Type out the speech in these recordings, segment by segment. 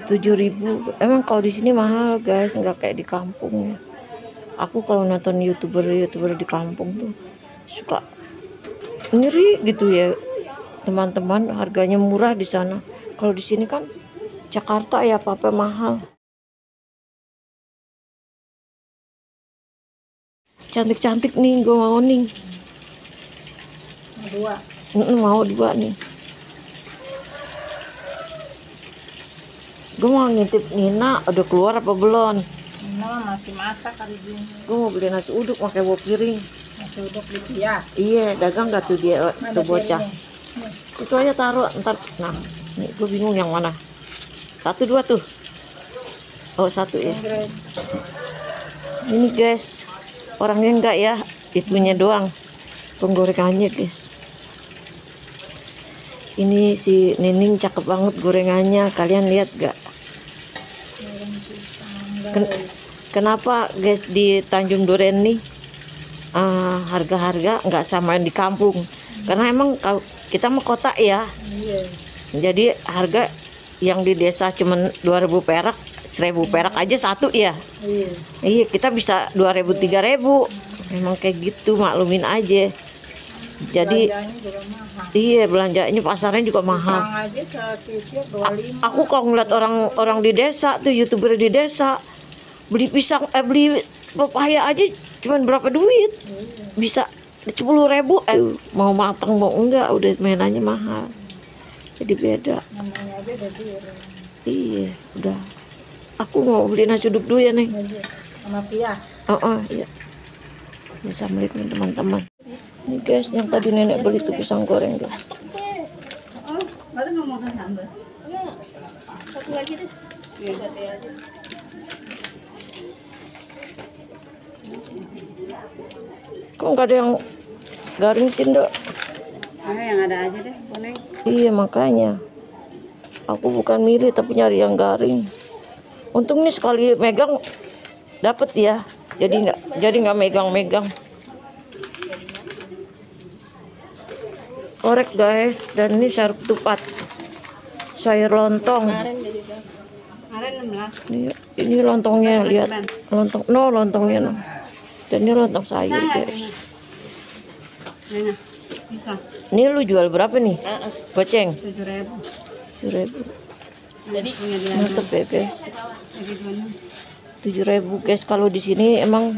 7.000. Emang kalau di sini mahal guys, nggak kayak di kampung ya. Aku kalau nonton youtuber di kampung tuh suka ngeri gitu ya teman-teman, harganya murah di sana. Kalau di sini kan Jakarta ya apa-apa mahal. Cantik-cantik nih, gue mau nih. Mau dua nih. Gue mau ngintip Nina, udah keluar apa belum? Nina masih masak hari ini. Gue mau beli nasi uduk pakai bawa piring. Nasi uduk gitu ya? Iya, dagang gak tuh dia tuh bocah? Itu aja taruh ntar. Nah, nih gue bingung yang mana. 1 2 tuh. Oh 1 ya. Ini guys, orangnya enggak ya, itunya doang penggorengannya guys. Ini si Nining cakep banget gorengannya, kalian lihat gak? Kenapa guys di Tanjung Duren nih harga-harga nggak sama yang di kampung? Karena emang kalau kita mau kota ya, jadi harga yang di desa cuman 2.000 perak, 1.000 perak aja satu ya. Iya, kita bisa 2.000 3.000. Memang kayak gitu, maklumin aja. Jadi iya, belanjanya pasarnya juga mahal. Aku kalau ngeliat orang di desa tuh, youtuber di desa beli pisang, beli pepaya aja cuman berapa duit? Bisa 10.000. Mau matang mau enggak udah mainannya mahal. Jadi beda. Iya, udah. Aku mau beli nasi uduk dulu ya, Neng. Sama Pia. Iya. Assalamualaikum teman-teman. Ini guys, yang tadi nenek beli tuh pisang goreng guys. Baru ngomong sambal. Satu lagi deh. Kok nggak ada yang garing sih, Ndok? Yang ada aja deh, Boneng. Iya, makanya. Aku bukan milih tapi nyari yang garing. Untung nih sekali megang dapet ya. Jadi nggak megang-megang. Korek guys, dan ini sayur ketupat, sayur lontong. Ini lontongnya, lihat lontongnya no. Dan ini lontong sayur guys. Ini lu jual berapa nih? Goceng? 7.000. Jadi mantep ya guys. 7.000 guys. Kalau di sini emang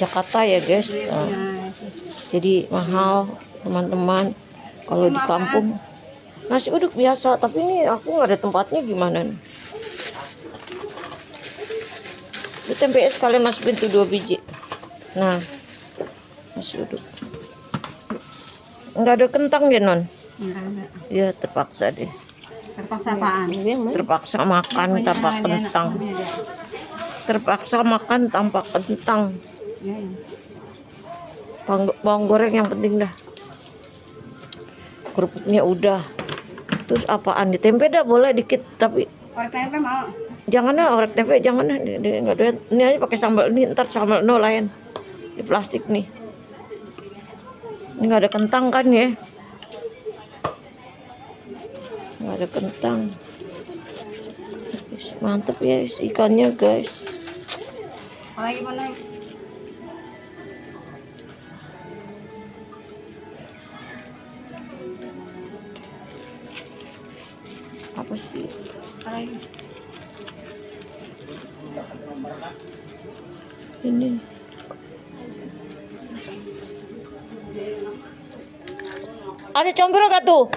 Jakarta ya guys. Jadi mahal teman-teman. Kalau di kampung nasi uduk biasa, tapi ini aku nggak ada tempatnya gimana nih. Di tempe es kalian masukin tuh 2 biji. Nah, nasi uduk nggak ada kentang ya non? Ya terpaksa deh. Terpaksa apaan? Terpaksa makan tanpa kentang. Terpaksa makan tanpa kentang. Bawang goreng yang penting dah. Kerupuknya udah. Terus apaan di tempe dah boleh dikit, tapi orek tempe mau. Jangan dah orek tempe, jangan dah. Enggak doyan. Ini aja pakai sambal ini, ntar sambal no lain. Di plastik nih. Ini enggak ada kentang kan ya? Enggak ada kentang. Mantep ya ikannya guys. Lagi mana? Apa sih? Ini ada combro gak tuh?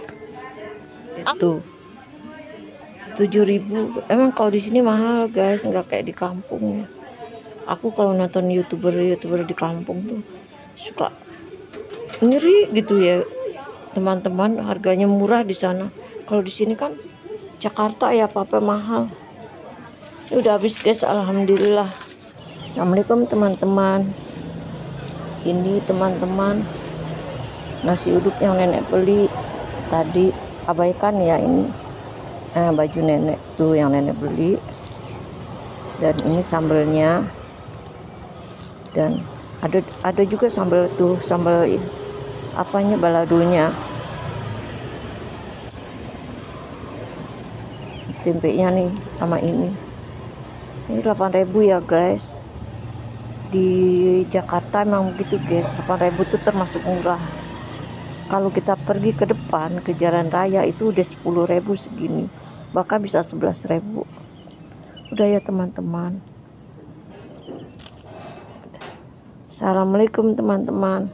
Itu 7.000. Emang kalau di sini mahal guys, nggak kayak di kampung ya. Aku kalau nonton youtuber di kampung tuh suka ngeri gitu ya teman-teman, harganya murah di sana. Kalau di sini kan Jakarta ya apa-apa mahal. Ini udah habis guys, alhamdulillah. Assalamualaikum teman-teman. Ini teman-teman nasi uduk yang nenek beli tadi, abaikan ya ini. Baju nenek tuh yang nenek beli. Dan ini sambelnya. Dan ada juga sambal tuh, sambal apanya, baladonya. tempenya nih sama ini 8.000 ya guys. Di Jakarta memang begitu guys, 8.000 itu termasuk murah. Kalau kita pergi ke depan ke jalan raya itu udah 10.000 segini, bahkan bisa 11.000. Udah ya teman-teman. Assalamualaikum teman-teman.